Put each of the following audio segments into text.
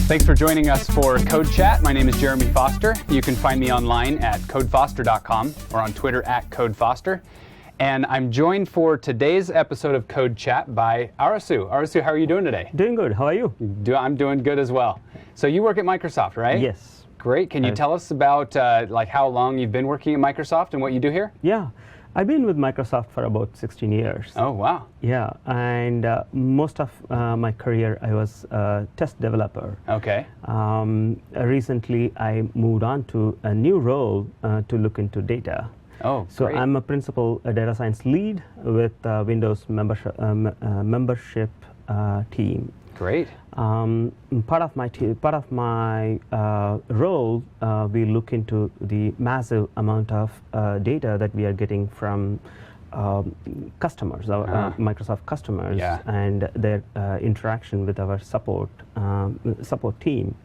Thanks for joining us for CodeChat. My name is Jeremy Foster. You can find me online at codefoster.com or on Twitter at codefoster. And I'm joined for today's episode of CodeChat by Arasu. Arasu, how are you doing today? Doing good. How are you? I'm doing good as well. So you work at Microsoft, right? Yes. Great. Can you tell us about like how long you've been working at Microsoft and what you do here? Yeah. I've been with Microsoft for about 16 years. Oh, wow. Yeah, and most of my career I was a test developer. Okay. Recently I moved on to a new role to look into data. Oh, so great. I'm a principal data science lead with Windows membership team. Great. Part of my role, we look into the massive amount of data that we are getting from customers, Microsoft customers, Yeah. and their interaction with our support team.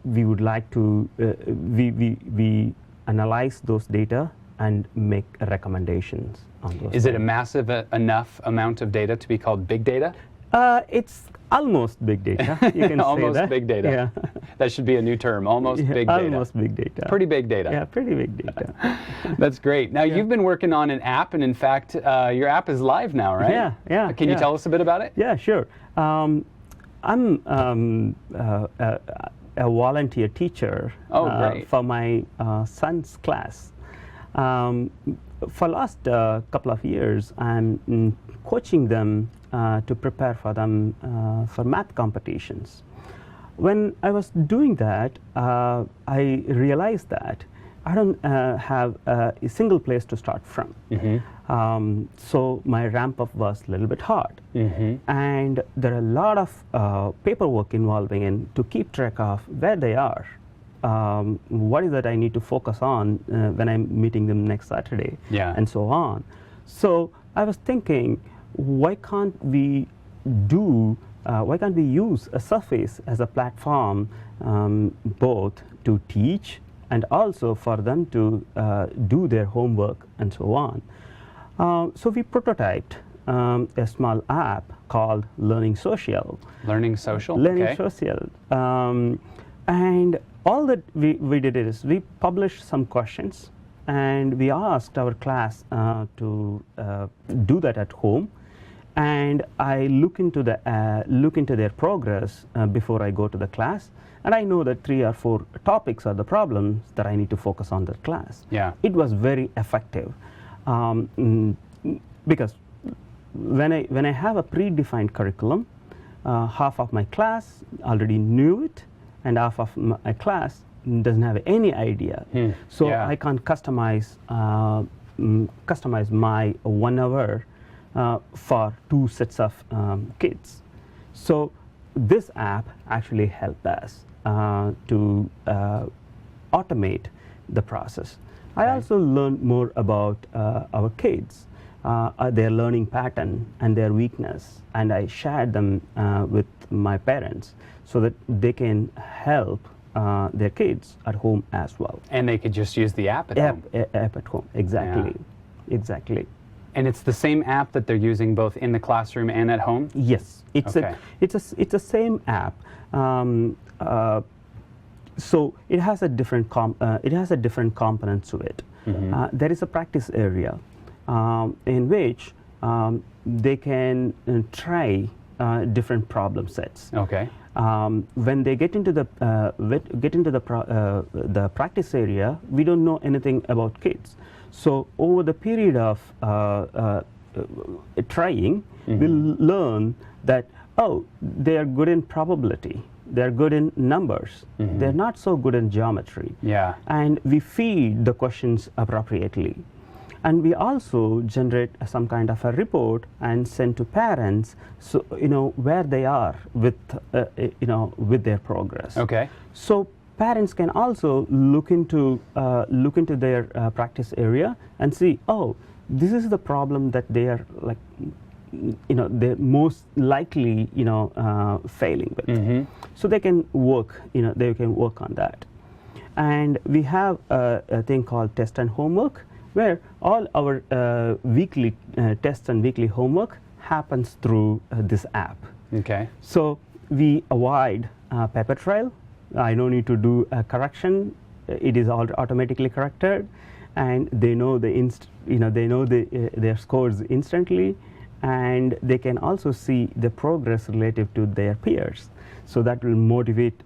We would like to we analyze those data and make recommendations on those. Is it a massive enough amount of data to be called big data? It's almost big data. You can Almost say that. big data. Yeah. That should be a new term. Almost big data. Almost big data. Pretty big data. Yeah, pretty big data. That's great. Now you've been working on an app, and in fact, your app is live now, right? Yeah, yeah. Can you tell us a bit about it? Yeah, sure. I'm a volunteer teacher for my son's class. For last couple of years, I'm coaching them to prepare for them for math competitions. When I was doing that, I realized that I don't have a single place to start from. Mm-hmm. So my ramp up was a little bit hard. Mm-hmm. And there are a lot of paperwork involving in to keep track of where they are. What is that I need to focus on when I'm meeting them next Saturday, Yeah. and so on. So I was thinking, why can't we use a Surface as a platform, both to teach and also for them to do their homework and so on. So we prototyped a small app called Learning Social. Learning Social? Learning Okay. Social. And all that we did is we published some questions and we asked our class to do that at home. And I look into their progress before I go to the class, and I know that 3 or 4 topics are the problems that I need to focus on the class. Yeah. It was very effective because when I have a predefined curriculum, half of my class already knew it, and half of my class doesn't have any idea. So Yeah. I can't customize my 1 hour for 2 sets of kids. So this app actually helped us to automate the process. I also learned more about our kids, their learning pattern and their weakness, and I shared them with my parents so that they can help their kids at home as well. And they could just use the app at home. App at home, exactly. Yeah. Exactly. And it's the same app that they're using both in the classroom and at home? Yes, it's a same app. So it has a different component to it. Mm-hmm. There is a practice area in which they can try different problem sets. Okay. When they get into the practice area, we don't know anything about kids. So over the period of trying, we'll learn that, oh, they are good in probability, they're good in numbers, they're not so good in geometry. Yeah. And we feed the questions appropriately. And we also generate some kind of a report and send to parents, so where they are with with their progress. Okay. So parents can also look into their practice area and see, oh, this is the problem that they are they're most likely failing with. So they can work on that. And we have a thing called test and homework, where all our weekly tests and weekly homework happens through this app. Okay. So we avoid paper trail. I don't need to do a correction. It is all automatically corrected, and they know their scores instantly, and they can also see the progress relative to their peers. So that will motivate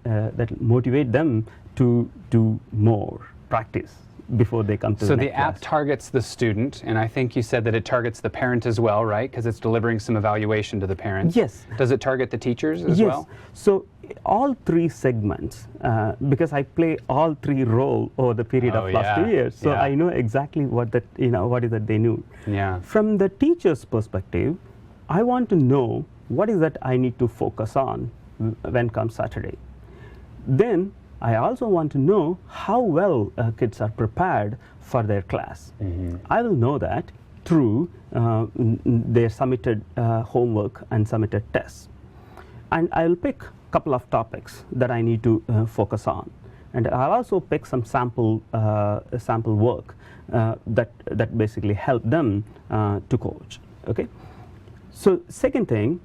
them to do more practice before they come to So the the next app class. targets the student, and I think you said that it targets the parent as well, right? Because it's delivering some evaluation to the parents. Yes. Does it target the teachers as Yes. well? So all three segments, because I play all three roles over the period Oh, of last yeah. 2 years, so Yeah. I know exactly what is that they knew. Yeah. From the teacher's perspective, I want to know what is that I need to focus on when comes Saturday. Then I also want to know how well kids are prepared for their class. I will know that through their submitted homework and submitted tests. And I will pick a couple of topics that I need to focus on. And I'll also pick some sample work that basically help them to coach. Okay. So second thing,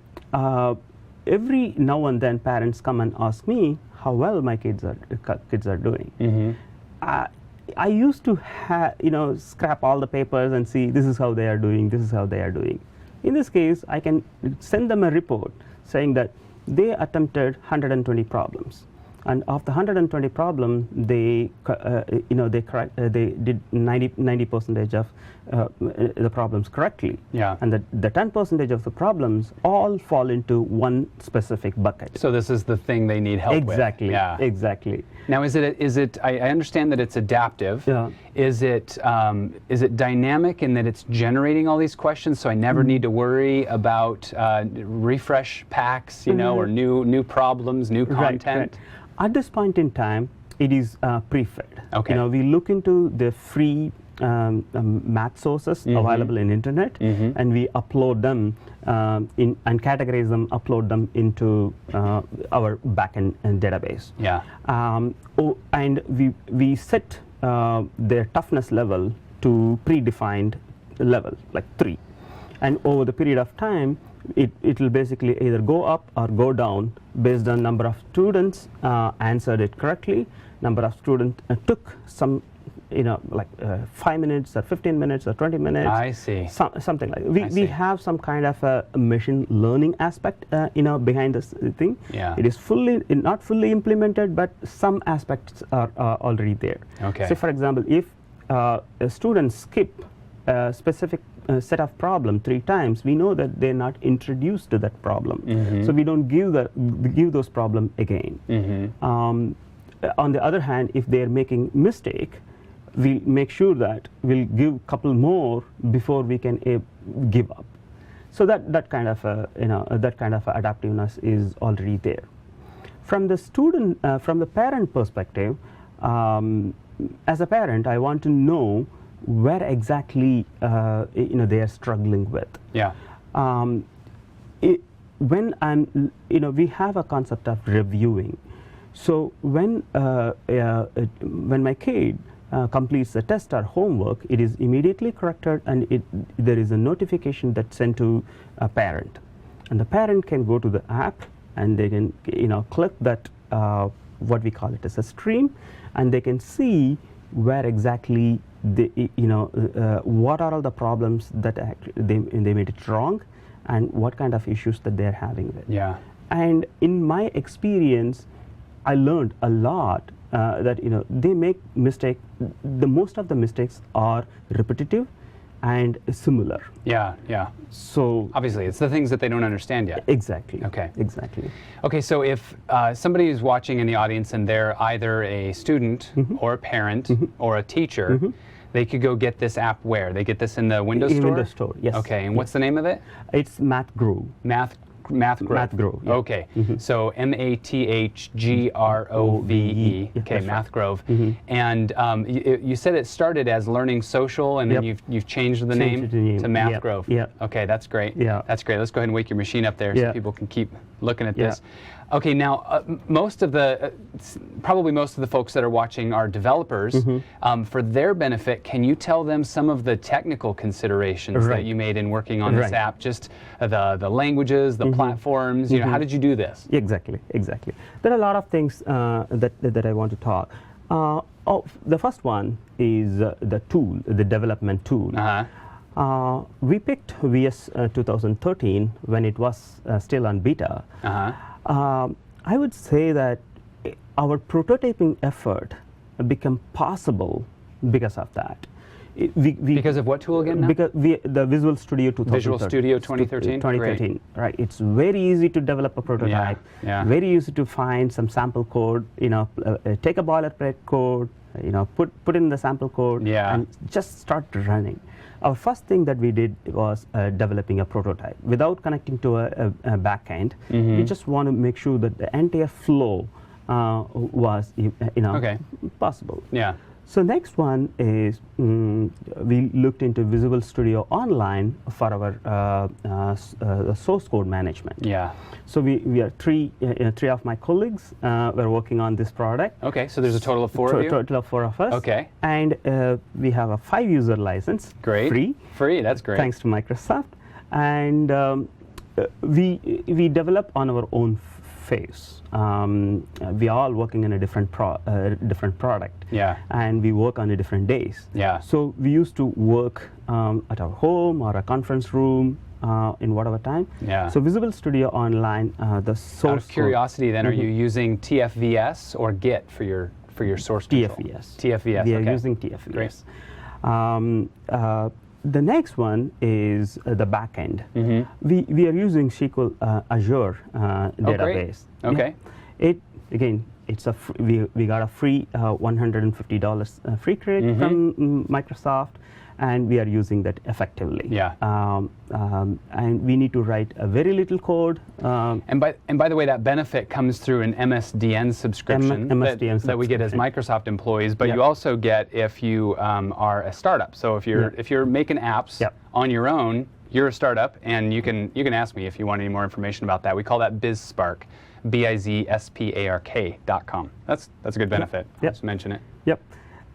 every now and then parents come and ask me how well my kids are doing. I used to scrap all the papers and see this is how they are doing, this is how they are doing. In this case, I can send them a report saying that they attempted 120 problems, and of the 120 problems, they did 90% of the problems correctly. Yeah. And the 10% of the problems all fall into one specific bucket. So this is the thing they need help with. Exactly. Yeah. Exactly. Now, is it? I understand that it's adaptive. Yeah. Is it dynamic in that it's generating all these questions, so I never need to worry about refresh packs, or new problems, new content? Right. At this point in time, it is pre-fed. Okay. We look into the free math sources available in internet, and we upload them and categorize them, upload them into our backend database. Yeah. And we set their toughness level to predefined level, like 3. And over the period of time, it will basically either go up or go down based on number of students answered it correctly, number of students took some, 5 minutes or 15 minutes or 20 minutes. I see. Something like that. We have some kind of a machine learning aspect, behind this thing. Yeah. It is not fully implemented, but some aspects are already there. Okay. So, for example, if a student skip a specific set of problem 3 times, we know that they're not introduced to that problem. So we don't give those problem again. On the other hand, if they're making mistake, we make sure that we'll give a couple more before we can give up. So that kind of adaptiveness is already there. From the parent perspective, as a parent, I want to know where exactly they are struggling with. Yeah. When we have a concept of reviewing. So when my kid completes the test or homework, it is immediately corrected, and there is a notification that's sent to a parent, and the parent can go to the app and they can click that what we call it as a stream, and they can see where exactly what are all the problems that they made it wrong, and what kind of issues that they're having with. Yeah. And in my experience, I learned a lot that they make mistake. The most of the mistakes are repetitive and similar. Yeah. Yeah. So Obviously, it's the things that they don't understand yet. exactly. Okay. Exactly. Okay, so if somebody is watching in the audience and they're either a student or a parent or a teacher, they could go get this app where? They get this in the Windows In Store? Windows Store, yes. Okay, and what's the name of it? It's Math Grow. Math Grove. Math Grove, yeah. Okay, so MathGrove. Okay, that's Math Grove. And you said it started as Learning Social, and then you've changed the Changed name the name. to Math Yep. Grove. Yep. Okay, that's great. Yeah. That's great. Let's go ahead and wake your machine up there so Yeah. people can keep looking at Yeah. this. Okay, now probably most of the folks that are watching are developers. For their benefit, can you tell them some of the technical considerations that you made in working on this app? Just the languages, the platforms. You know, how did you do this? Exactly. There are a lot of things that I want to talk. The first one is the tool, the development tool. We picked VS 2013 when it was still on beta. I would say that our prototyping effort became possible because of that. Because of what tool again now? Because the Visual Studio 2013. Visual Studio 2013? 2013, great. Right. It's very easy to develop a prototype, very easy to find some sample code, you know, take a boilerplate code, you know, put in the sample code and just start running. Our first thing that we did was developing a prototype. Without connecting to a backend, we just want to make sure that the entire flow was possible. Yeah. So next one is we looked into Visual Studio Online for our source code management. Yeah. So we are three of my colleagues were working on this product. Okay, so there's a total of four of you? Total of 4 of us. Okay. And we have a 5-user license. Great. Free, that's great. Thanks to Microsoft. And we develop on our own phase. We are all working in a different product. Yeah. And we work on a different days. Yeah. So we used to work at our home or a conference room in whatever time. Yeah. So Visual Studio Online, the source. Out of curiosity, then, are you using TFVS or Git for your source control? TFVS. TFVS. We are okay. using TFVS. Great. The next one is the backend. We are using SQL Azure database. Okay. It's a we got a free $150 free credit from Microsoft, and we are using that effectively. Yeah. And we need to write a very little code. And by the way, that benefit comes through an MSDN subscription, that we get as Microsoft employees. But you also get if you are a startup. So if you're making apps on your own, you're a startup, and you can ask me if you want any more information about that. We call that BizSpark, BIZSPARK.com. That's a good benefit. I'll just mention it. Yep.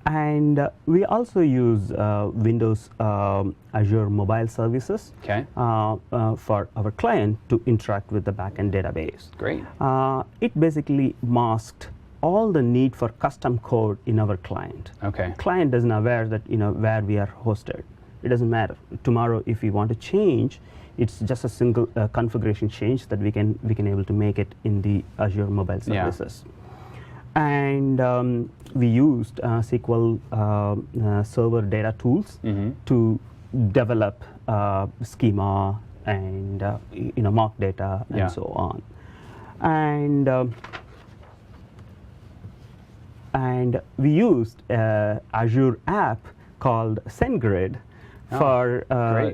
And we also use Windows Azure Mobile Services for our client to interact with the backend database. Great. It basically masked all the need for custom code in our client. Okay. Client doesn't aware that where we are hosted. It doesn't matter. Tomorrow, if we want to change, it's just a single configuration change that we can able to make it in the Azure Mobile Services. And we used SQL Server data tools to develop schema and mock data and so on. And we used Azure app called SendGrid for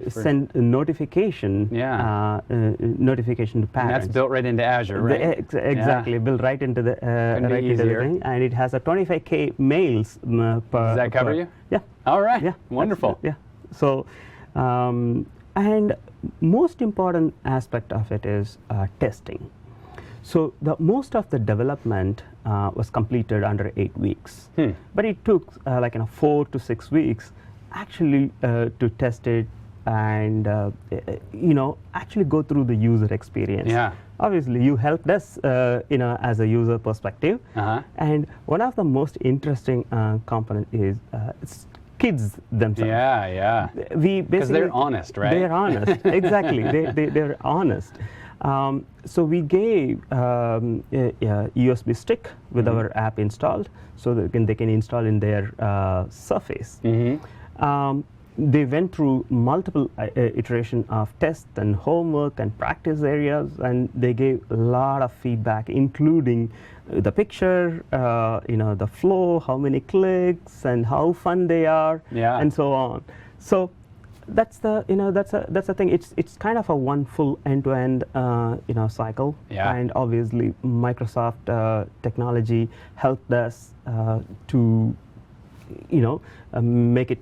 send notification notification to parents. And that's built right into Azure, right? Exactly, built right into the thing, and it has a 25K mails per. Does that cover you? Yeah. All right. Yeah. Wonderful. Yeah. So, and most important aspect of it is testing. So most of the development was completed under 8 weeks, but it took 4 to 6 weeks actually to test it and actually go through the user experience. Yeah. Obviously, you helped us as a user perspective, and one of the most interesting component is kids themselves. Yeah. Because they're honest, right? They're honest. Exactly. They're honest. So we gave a USB stick with our app installed, so that they can install in their Surface. They went through multiple iteration of tests and homework and practice areas, and they gave a lot of feedback, including the picture, the flow, how many clicks, and how fun they are, and so on. So that's the that's the thing. It's kind of a one full end-to-end cycle, and obviously Microsoft technology helped us to make it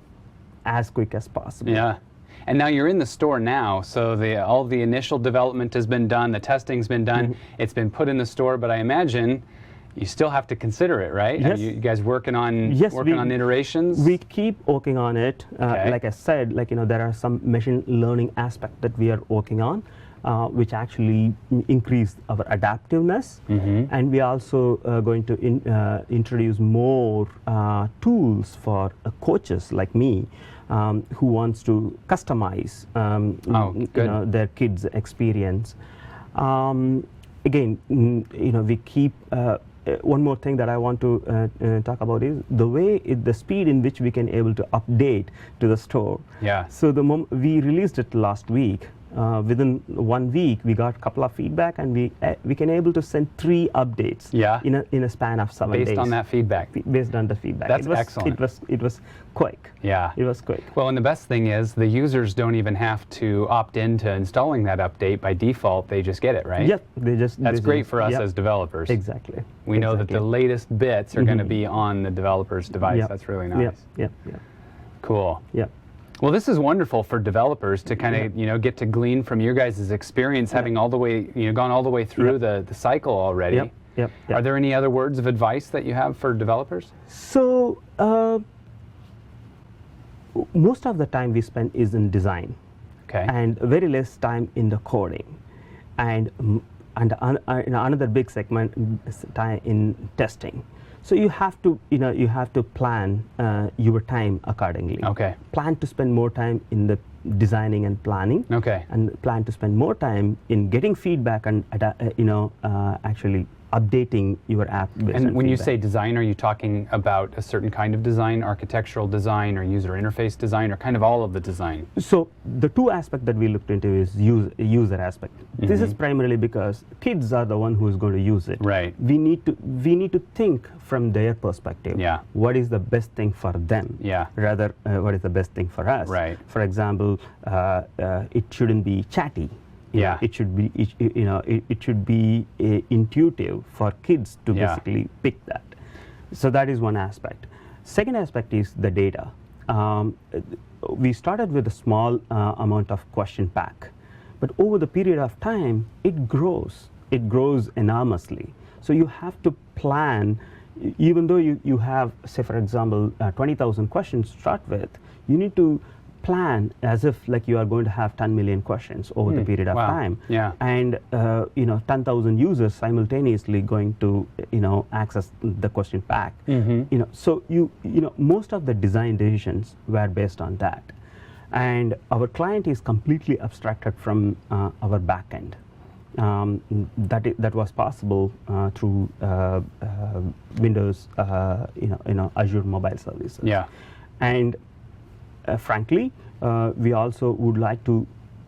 as quick as possible. Yeah. And now you're in the store now, so all the initial development has been done, the testing's been done, it's been put in the store, but I imagine you still have to consider it, right? Yes. Are you guys working on on iterations? We keep working on it. Okay. Like I said, there are some machine learning aspect that we are working on, which actually increase our adaptiveness. And we are also going to introduce more tools for coaches like me, who wants to customize their kids' experience. Again, we keep. One more thing that I want to talk about is the speed in which we can able to update to the store. Yeah. So we released it last week. Within 1 week, we got a couple of feedback, and we can able to send 3 updates. Yeah. In a span of 7 days. Based on that feedback. Based on the feedback. That's excellent. It was quick. Yeah. It was quick. Well, and the best thing is the users don't even have to opt into installing that update by default. They just get it, right? Yep. That's great for us as developers. Exactly. We know that the latest bits are going to be on the developer's device. That's really nice. Yep. Cool. Yep. Well, this is wonderful for developers to kind of get to glean from your guys' experience, having all the way gone all the way through the cycle already. Yep. Are there any other words of advice that you have for developers? So most of the time we spend is in design, and very less time in the coding, and another big segment is time in testing. So you have to plan your time accordingly. Okay. Plan to spend more time in the designing and planning. Okay. And plan to spend more time in getting feedback and actually updating your app. And when you say design, are you talking about a certain kind of design, architectural design or user interface design, or kind of all of the design? So the 2 aspects that we looked into is user aspect. This is primarily because kids are the one who is going to use it. Right. We need to think from their perspective. Yeah. What is the best thing for them? Yeah. Rather, what is the best thing for us? Right. For example, it shouldn't be chatty. It should be it should be intuitive for kids to basically pick that. So that is one aspect. Second aspect is the data. We started with a small amount of question pack, but over the period of time, it grows enormously. So you have to plan. Even though you have, say for example, 20,000 questions to start with, you need to plan as if you are going to have 10 million questions over the period of time. Yeah. And 10,000 users simultaneously going to access the question pack. So most of the design decisions were based on that, and our client is completely abstracted from our backend. That was possible through Windows, Azure Mobile Services. Yeah. And frankly, we also would like to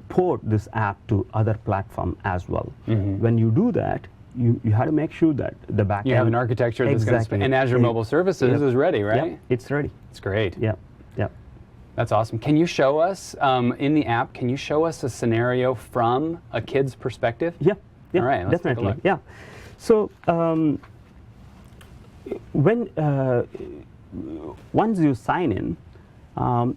port this app to other platform as well. When you do that, you have to make sure that the backend. You have an architecture that's going to and Azure Mobile Services is ready, right? It's ready. It's great. Yeah. That's awesome. Can you show us in the app? Can you show us a scenario from a kid's perspective? Yeah. All right. Let's definitely. take a look. Yeah. So once you sign in,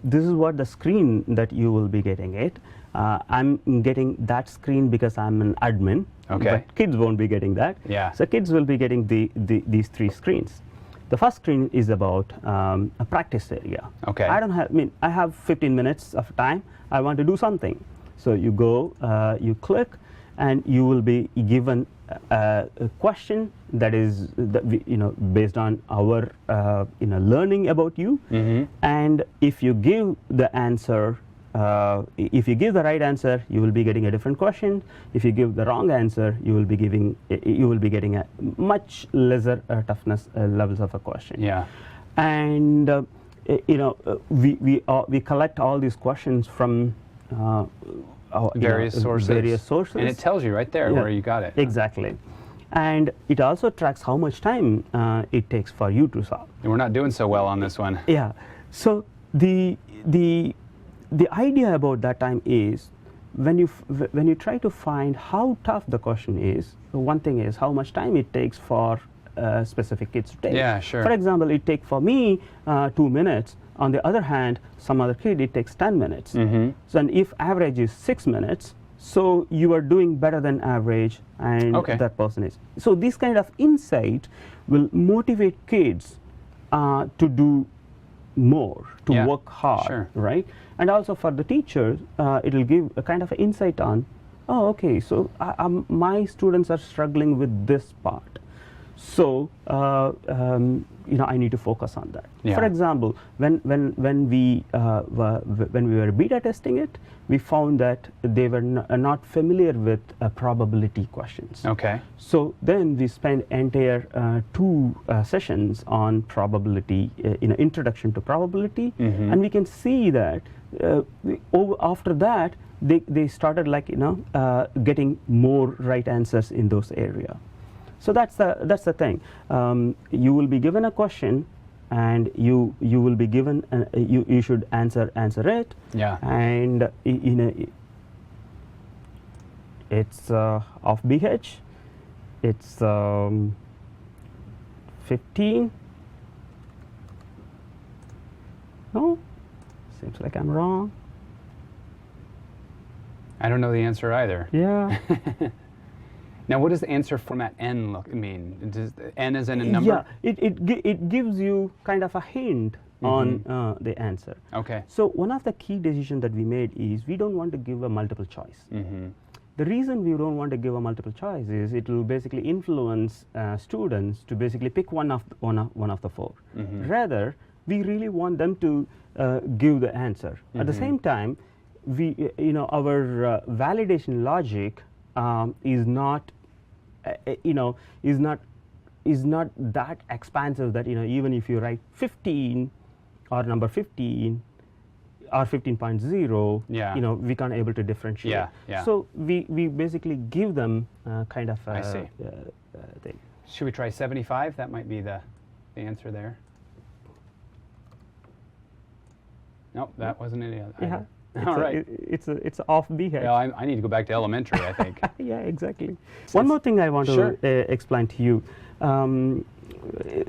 this is what the screen that you will be getting it. I'm getting that screen because I'm an admin. Okay. But kids won't be getting that. Yeah. So kids will be getting these 3 screens. The first screen is about a practice area. Okay. I have 15 minutes of time. I want to do something. So you go, you click, and you will be given a question that is based on our learning about you. And if you give the answer, if you give the right answer, you will be getting a different question. If you give the wrong answer, you will be getting a much lesser toughness levels of a question. Yeah. And we collect all these questions from various sources. And it tells you right there where you got it. Exactly. And it also tracks how much time it takes for you to solve. And we're not doing so well on this one. Yeah. So the idea about that time is when you try to find how tough the question is, one thing is how much time it takes for specific kids to take. Yeah, sure. For example, it takes for me 2 minutes. On the other hand, some other kid, it takes 10 minutes. Mm-hmm. So, and if average is 6 minutes, so you are doing better than average, and Okay. that person is. So this kind of insight will motivate kids to do more, to Yeah, work hard, sure. right? And also for the teachers, it will give a kind of insight on, oh, okay, so my students are struggling with this part. So I need to focus on that. Yeah. For example, when we were beta testing it, we found that they were not familiar with probability questions. Okay. So then we spent entire 2 sessions on probability, introduction to probability, and we can see that after that they started getting more right answers in those areas. So that's the thing. You will be given a question, and you will be given you should answer it. Yeah. And it's of BH. It's 15. No, seems like I'm wrong. I don't know the answer either. Yeah. Now, what does the answer format N mean? Does N as in a number? Yeah, it gives you kind of a hint on the answer. Okay. So one of the key decisions that we made is we don't want to give a multiple choice. Mm-hmm. The reason we don't want to give a multiple choice is it will basically influence students to basically pick one of the 4. Mm-hmm. Rather, we really want them to give the answer. At the same time, we our validation logic is not that expansive that even if you write 15 or number 15 or 15.0, Yeah. we can't able to differentiate. Yeah, yeah. So we basically give them kind of I see. thing. Should we try 75? That might be the answer there. Nope, that wasn't any other. Yeah. All right. It's off BH. Well, I need to go back to elementary, I think. Yeah, exactly. One more thing I want Sure. to explain to you.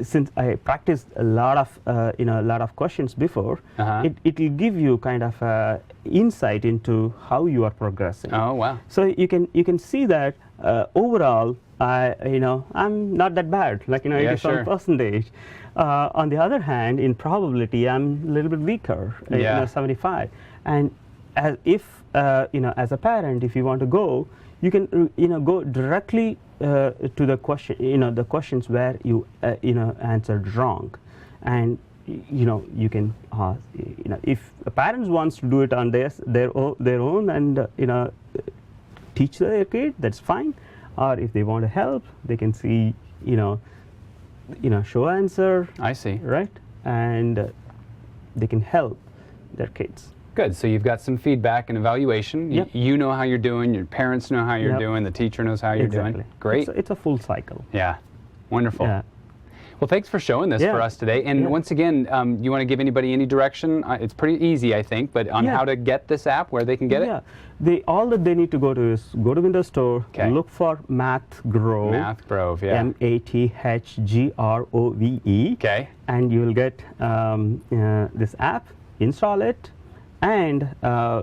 Since I practiced a lot of questions before, it will give you kind of insight into how you are progressing. Oh, wow. So you can see that overall, I'm not that bad. Yeah, 87%. On the other hand, in probability, I'm a little bit weaker. Yeah. 75. And as as a parent, if you want to go, you can go directly to the question, the questions where you answered wrong, and you can if a parents wants to do it on their own and teach their kid, that's fine. Or if they want to help, they can see show answer. I see. Right, and they can help their kids. Good. So you've got some feedback and evaluation. Yep. You know how you're doing. Your parents know how you're Yep. doing. The teacher knows how you're doing. Great. It's a full cycle. Yeah. Wonderful. Yeah. Well, thanks for showing this Yeah. for us today. And Yeah. once again, you want to give anybody any direction? It's pretty easy, I think, but on Yeah. how to get this app, where they can get Yeah, it? all that they need to go to is go to Windows Store, Okay. look for Math Grove, Math Grove, yeah. MathGrove, Okay. and you will get this app, install it, and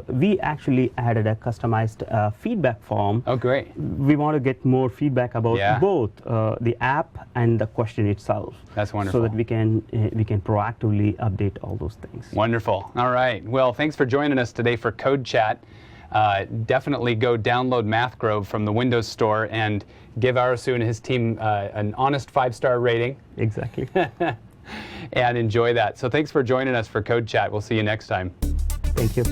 we actually added a customized feedback form. Oh, great. We want to get more feedback about Yeah. both the app and the question itself. That's wonderful. So that we can proactively update all those things. Wonderful. All right. Well, thanks for joining us today for CodeChat. Definitely go download Math Grove from the Windows Store and give Arasu and his team an honest 5-star rating. Exactly. And enjoy that. So thanks for joining us for CodeChat. We'll see you next time. Thank you.